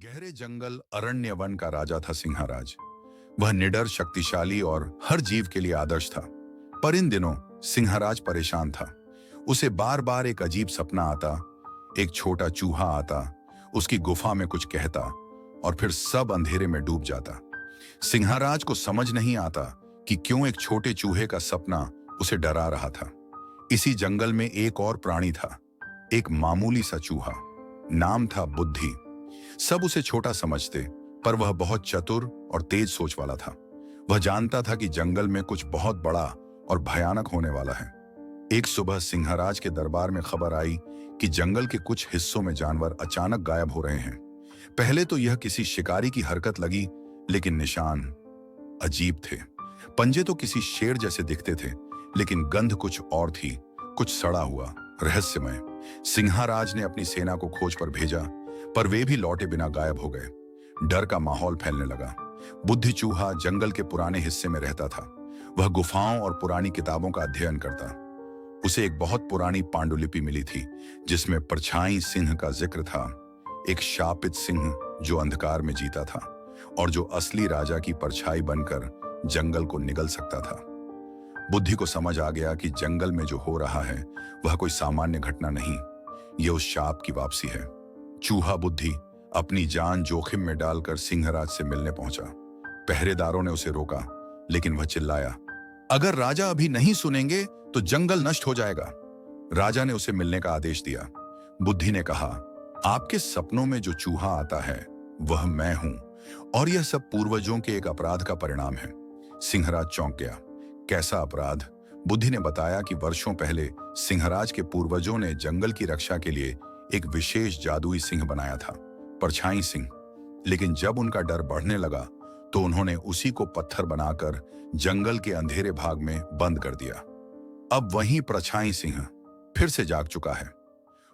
गहरे जंगल अरण्य वन का राजा था सिंहराज। वह निडर, शक्तिशाली और हर जीव के लिए आदर्श था। पर इन दिनों सिंहराज परेशान था। उसे बार बार एक अजीब सपना आता। एक छोटा चूहा आता, उसकी गुफा में कुछ कहता और फिर सब अंधेरे में डूब जाता। सिंहराज को समझ नहीं आता कि क्यों एक छोटे चूहे का सपना उसे डरा रहा था। इसी जंगल में एक और प्राणी था, एक मामूली सा चूहा। नाम था बुद्धि। सब उसे छोटा समझते, पर वह बहुत चतुर और तेज सोच वाला था। वह जानता था कि जंगल में कुछ बहुत बड़ा और भयानक होने वाला है। एक सुबह सिंहराज के दरबार में खबर आई कि जंगल के कुछ हिस्सों में जानवर अचानक गायब हो रहे हैं। पहले तो यह किसी शिकारी की हरकत लगी, लेकिन निशान अजीब थे। पंजे तो किसी शेर जैसे दिखते थे, लेकिन गंध कुछ और थी, कुछ सड़ा हुआ, रहस्यमय। सिंहराज ने अपनी सेना को खोज पर भेजा, पर वे भी लौटे बिना गायब हो गए। डर का माहौल फैलने लगा। बुद्धि चूहा जंगल के पुराने हिस्से में रहता था। वह गुफाओं और पुरानी किताबों का अध्ययन करता। उसे एक बहुत पुरानी पांडुलिपि मिली थी, जिसमें परछाई सिंह का जिक्र था। एक शापित सिंह जो अंधकार में जीता था और जो असली राजा की परछाई बनकर जंगल को निगल सकता था। बुद्धि को समझ आ गया कि जंगल में जो हो रहा है वह कोई सामान्य घटना नहीं, यह उस शाप की वापसी है। चूहा बुद्धि अपनी जान जोखिम में डालकर सिंहराज से मिलने पहुंचा। पहरेदारों ने उसे रोका, लेकिन वह चिल्लाया, अगर राजा अभी नहीं सुनेंगे तो जंगल नष्ट हो जाएगा। राजा ने उसे मिलने का आदेश दिया। बुद्धि ने कहा, आपके सपनों में जो चूहा आता है वह मैं हूं, और यह सब पूर्वजों के एक अपराध का परिणाम है। सिंहराज चौंक गया। कैसा अपराध? बुद्धि ने बताया कि वर्षों पहले सिंहराज के पूर्वजों ने जंगल की रक्षा के लिए एक विशेष जादुई सिंह बनाया था, परछाई सिंह। लेकिन जब उनका डर बढ़ने लगा तो उन्होंने उसी को पत्थर बनाकर जंगल के अंधेरे भाग में बंद कर दिया। अब वही परछाई सिंह फिर से जाग चुका है।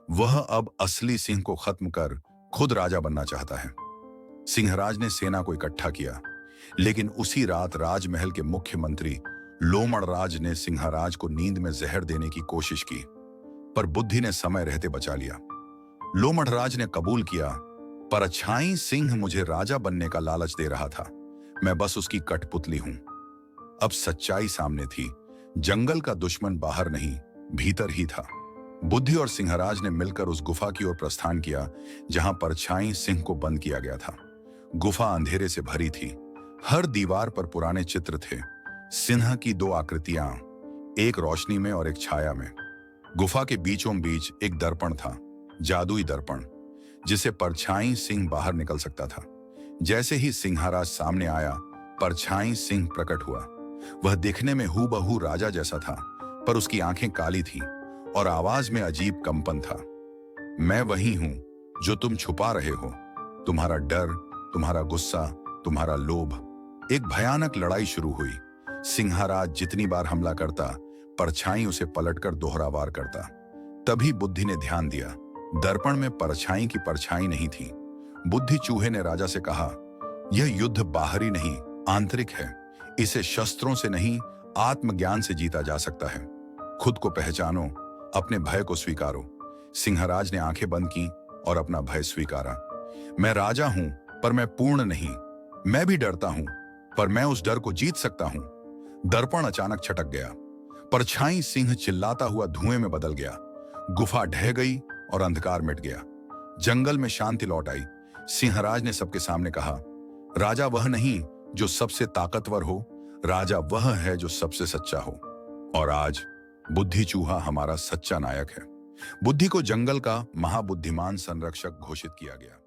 वह अब असली सिंह को खत्म कर खुद राजा बनना चाहता है। सिंहराज ने सेना को इकट्ठा किया, लेकिन उसी रात राजमहल के मुख्यमंत्री लोमड़राज ने सिंहराज को नींद में जहर देने की कोशिश की, पर बुद्धि ने समय रहते बचा लिया। लोमड़राज ने कबूल किया, परछाई सिंह मुझे राजा बनने का लालच दे रहा था, मैं बस उसकी कठपुतली हूं। अब सच्चाई सामने थी। जंगल का दुश्मन बाहर नहीं, भीतर ही था। बुद्धि और सिंहराज ने मिलकर उस गुफा की ओर प्रस्थान किया जहां परछाई सिंह को बंद किया गया था। गुफा अंधेरे से भरी थी। हर दीवार पर पुराने चित्र थे, सिंह की दो आकृतियां, एक रोशनी में और एक छाया में। गुफा के बीचों बीच एक दर्पण था, जादुई दर्पण, जिसे परछाई सिंह बाहर निकल सकता था। जैसे ही सिंहराज सामने आया, परछाई सिंह प्रकट हुआ। वह दिखने में हूबहू राजा जैसा था, पर उसकी आंखें काली थीं और आवाज में अजीब कंपन था। मैं वही हूं जो तुम छुपा रहे हो, तुम्हारा डर, तुम्हारा गुस्सा, तुम्हारा लोभ। एक भयानक लड़ाई शुरू हुई। सिंहराज जितनी बार हमला करता, परछाई उसे पलटकर दोहरा वार करता। तभी बुद्धि ने ध्यान दिया, दर्पण में परछाई की परछाई नहीं थी। बुद्धि चूहे ने राजा से कहा, यह युद्ध बाहरी नहीं, आंतरिक है। इसे शस्त्रों से नहीं, आत्मज्ञान से जीता जा सकता है। खुद को पहचानो, अपने भय को स्वीकारो। सिंहराज ने आंखें बंद की और अपना भय स्वीकारा। मैं राजा हूं, पर मैं पूर्ण नहीं। मैं भी डरता हूं, पर मैं उस डर को जीत सकता हूं। दर्पण अचानक छटक गया। परछाई सिंह चिल्लाता हुआ धुएं में बदल गया। गुफा ढह गई और अंधकार मिट गया। जंगल में शांति लौट आई। सिंहराज ने सबके सामने कहा, राजा वह नहीं जो सबसे ताकतवर हो, राजा वह है जो सबसे सच्चा हो। और आज बुद्धि चूहा हमारा सच्चा नायक है। बुद्धि को जंगल का महाबुद्धिमान संरक्षक घोषित किया गया।